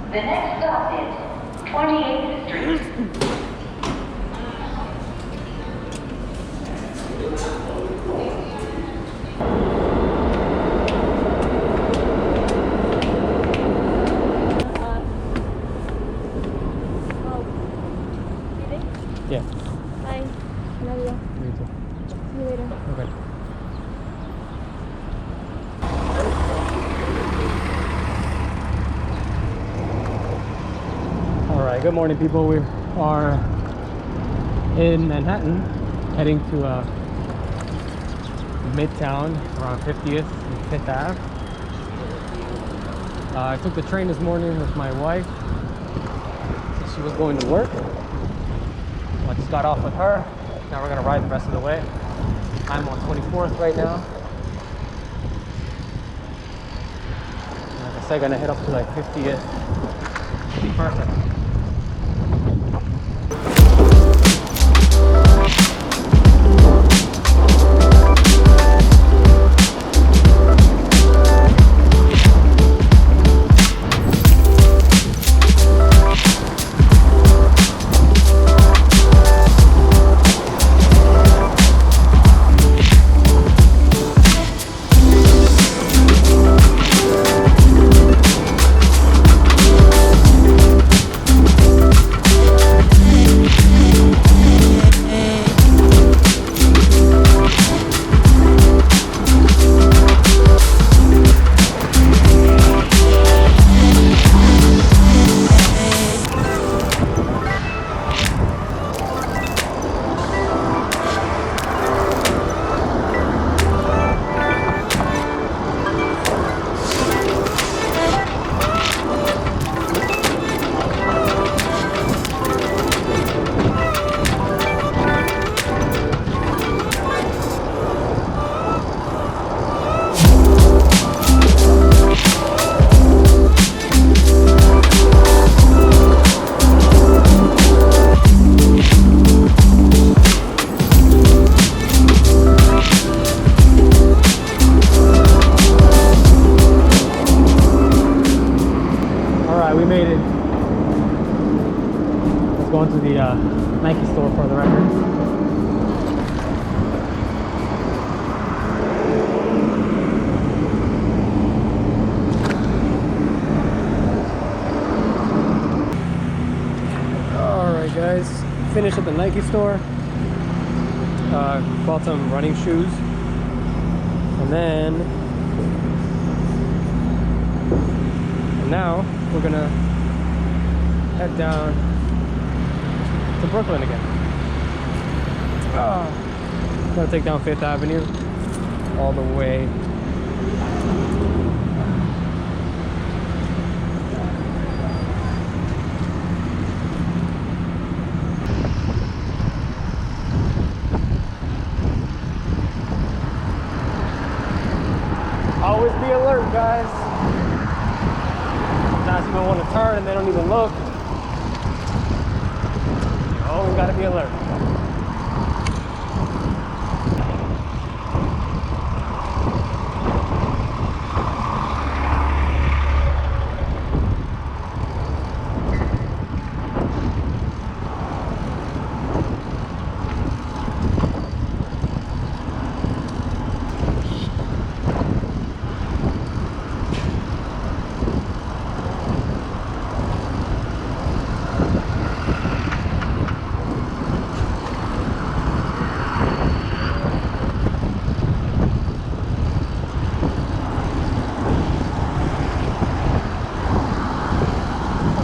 The next stop is 28th Street. Yeah. Bye. Love you. Me too. See you later. Okay. All right. Good morning, people. We are in Manhattan, heading to Midtown around 50th and 5th Ave. I took the train this morning with my wife. She was going to work. I just got off with her. Now we're gonna ride the rest of the way. I'm on 24th right now. Like I said, gonna head up to like 50th. Should be perfect. Going to the Nike store for the record. Alright guys, finished at the Nike store. Bought some running shoes. And now we're gonna head down to Brooklyn again. Gonna take down 5th Avenue all the way. Always be alert, guys. Sometimes people want to turn and they don't even look. Always gotta be alert.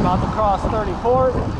About to cross 34th.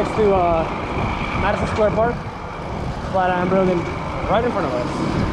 next to Madison Square Park. Flatiron Building right in front of us.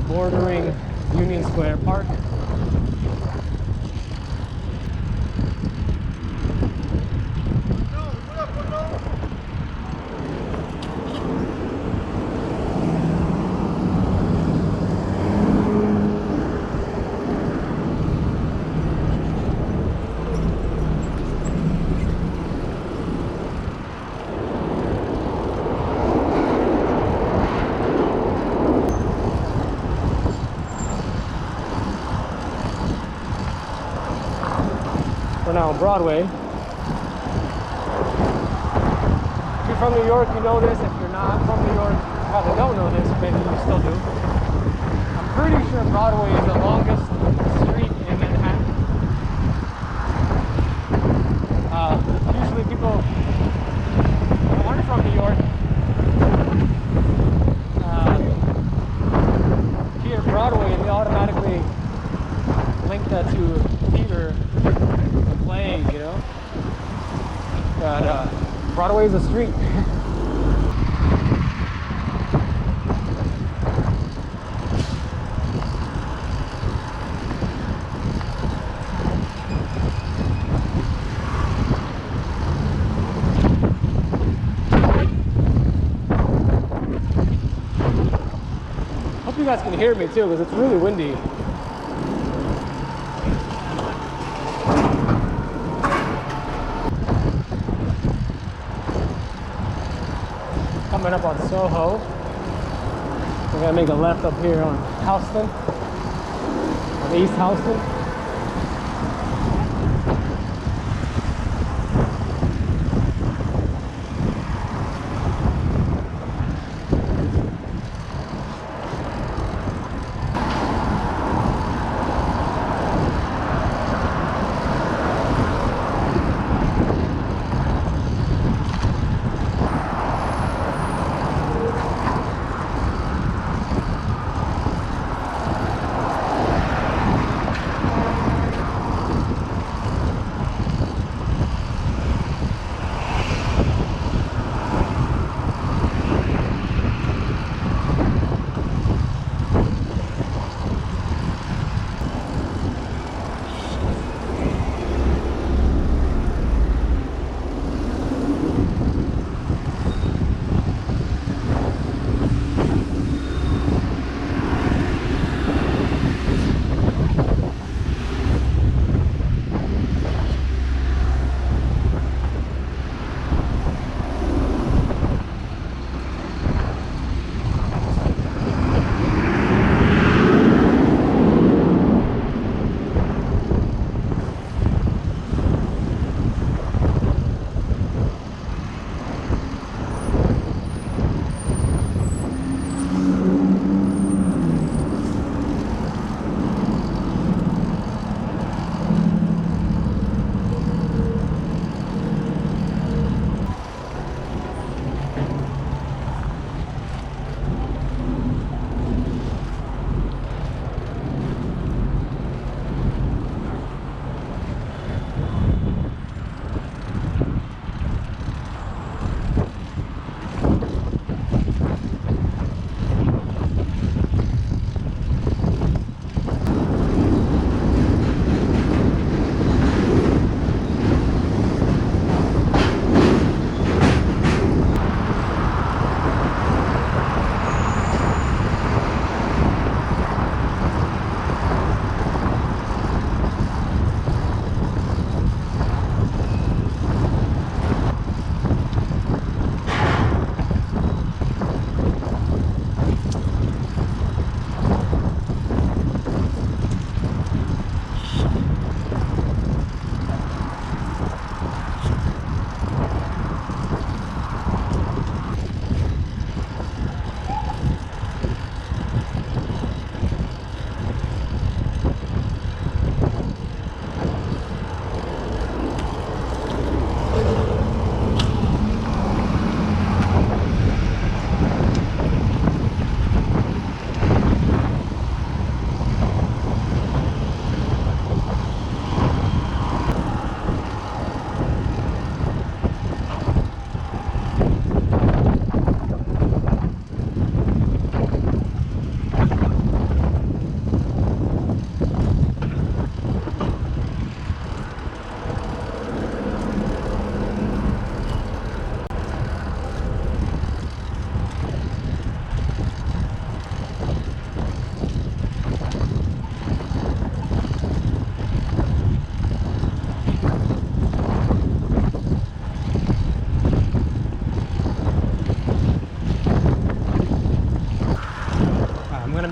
Bordering Union Square Park. We're now on Broadway. If you're from New York, you know this. If you're not from New York, you probably don't know this. Maybe you still do. I'm pretty sure Broadway is the longest street in Manhattan. Usually people who aren't from New York hear Broadway and they automatically link that to theater. Playing, you know, but Broadway is a street. Hope you guys can hear me too, because it's really windy. Coming up on Soho. We're gonna make a left up here on Houston, on East Houston.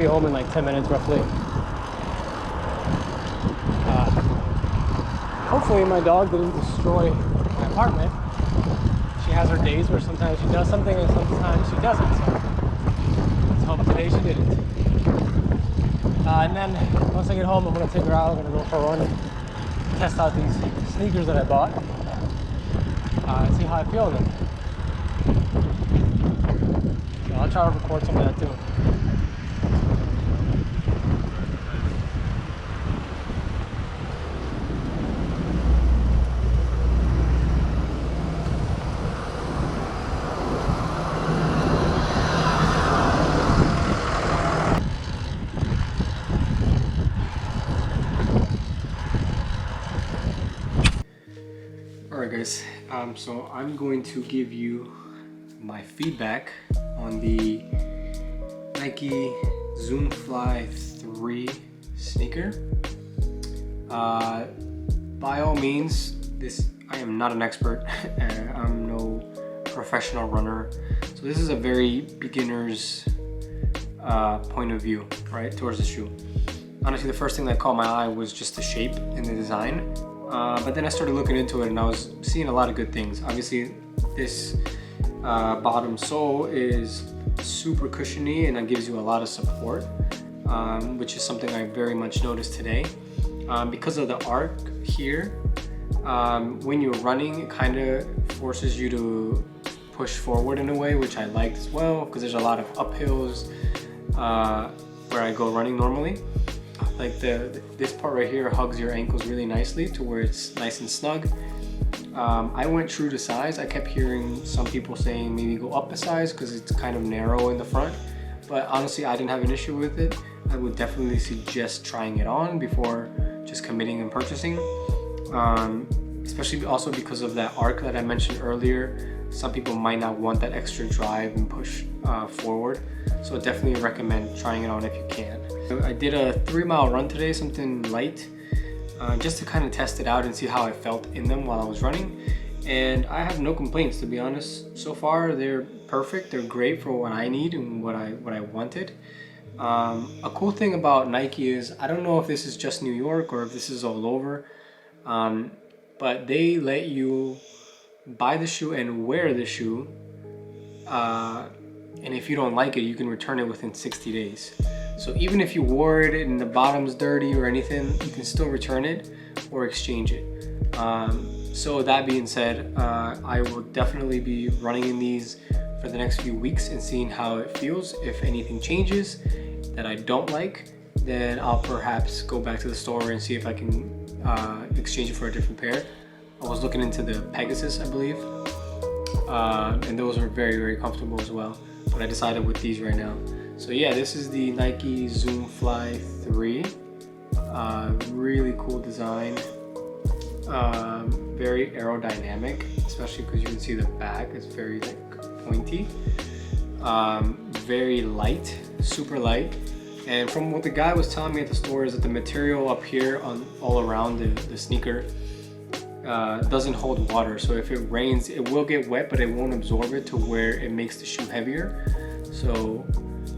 be home in like 10 minutes roughly. Hopefully my dog didn't destroy my apartment. She has her days where sometimes she does something and sometimes she doesn't. So let's hope today she didn't. And then once I get home, I'm gonna take her out. I'm gonna go for a run and test out these sneakers that I bought and see how I feel in them. So I'll try to record some of that too. Alright guys, so I'm going to give you my feedback on the Nike Zoom Fly 3 sneaker. By all means, I am not an expert. I'm no professional runner. So this is a very beginner's point of view, right, towards the shoe. Honestly, the first thing that caught my eye was just the shape and the design. But then I started looking into it and I was seeing a lot of good things. Obviously, this bottom sole is super cushiony and that gives you a lot of support, which is something I very much noticed today. Because of the arc here, when you're running, it kind of forces you to push forward in a way, which I liked as well, because there's a lot of uphills where I go running normally. Like this part right here hugs your ankles really nicely to where it's nice and snug. I went true to size. I kept hearing some people saying maybe go up a size because it's kind of narrow in the front. But honestly, I didn't have an issue with it. I would definitely suggest trying it on before just committing and purchasing. Especially also because of that arc that I mentioned earlier. Some people might not want that extra drive and push forward. So I definitely recommend trying it on if you can. I did a 3-mile run today, something light, just to kind of test it out and see how I felt in them while I was running. And I have no complaints, to be honest. So far, they're perfect. They're great for what I need and what I wanted. A cool thing about Nike is, I don't know if this is just New York or if this is all over, but they let you buy the shoe and wear the shoe. And if you don't like it, you can return it within 60 days. So even if you wore it and the bottom's dirty or anything, you can still return it or exchange it. So that being said, I will definitely be running in these for the next few weeks and seeing how it feels. If anything changes that I don't like, then I'll perhaps go back to the store and see if I can exchange it for a different pair. I was looking into the Pegasus, I believe, and those are very, very comfortable as well. But I decided with these right now. So yeah, this is the Nike Zoom Fly 3. Really cool design. Very aerodynamic, especially because you can see the back is very like pointy. Very light, super light. And from what the guy was telling me at the store is that the material up here on all around the sneaker doesn't hold water. So if it rains, it will get wet, but it won't absorb it to where it makes the shoe heavier. So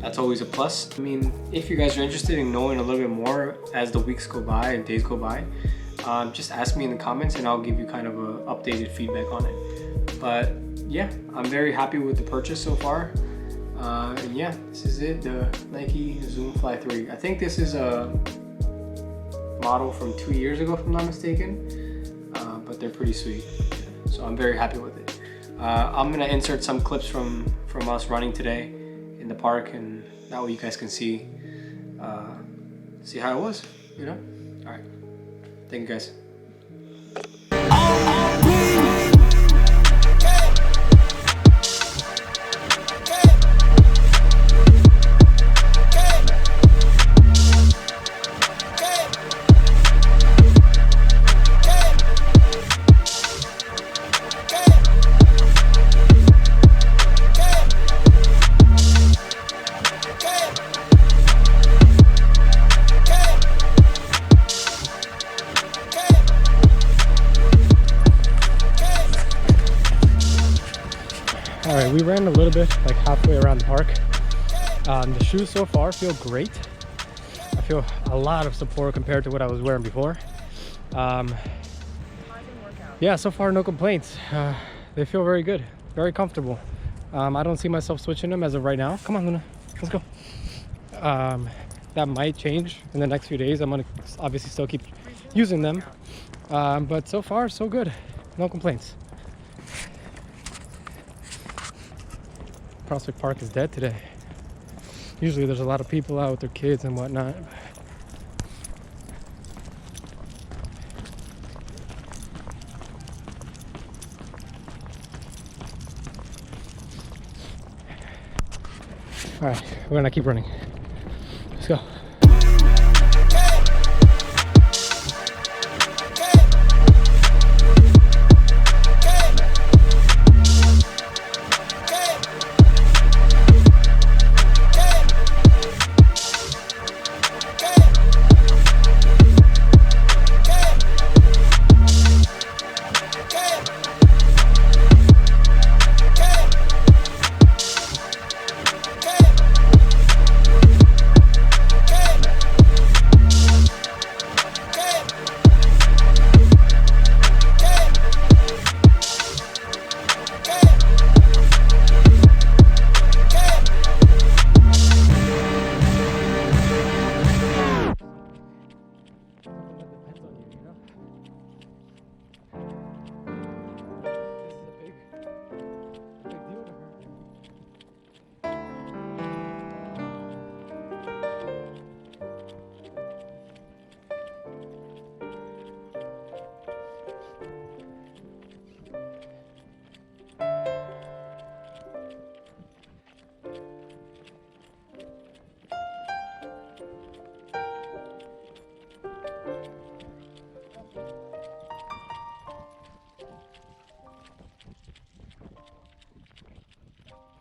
that's always a plus. I mean, if you guys are interested in knowing a little bit more as the weeks go by and days go by, just ask me in the comments and I'll give you kind of a updated feedback on it. But yeah, I'm very happy with the purchase so far. And yeah, this is it, the Nike Zoom Fly 3. I think this is a model from 2 years ago, if I'm not mistaken. But they're pretty sweet. So I'm very happy with it. I'm gonna insert some clips from us running today in the park, and that way you guys can see how it was, you know? All right, thank you guys. All right, we ran a little bit, like halfway around the park. The shoes so far feel great. I feel a lot of support compared to what I was wearing before. Yeah, so far no complaints. They feel very good, very comfortable. I don't see myself switching them as of right now. Come on, Luna, let's go. That might change in the next few days. I'm gonna obviously still keep using them, but so far so good, no complaints. Prospect Park is dead today. Usually there's a lot of people out with their kids and whatnot. All right, we're gonna keep running. Let's go.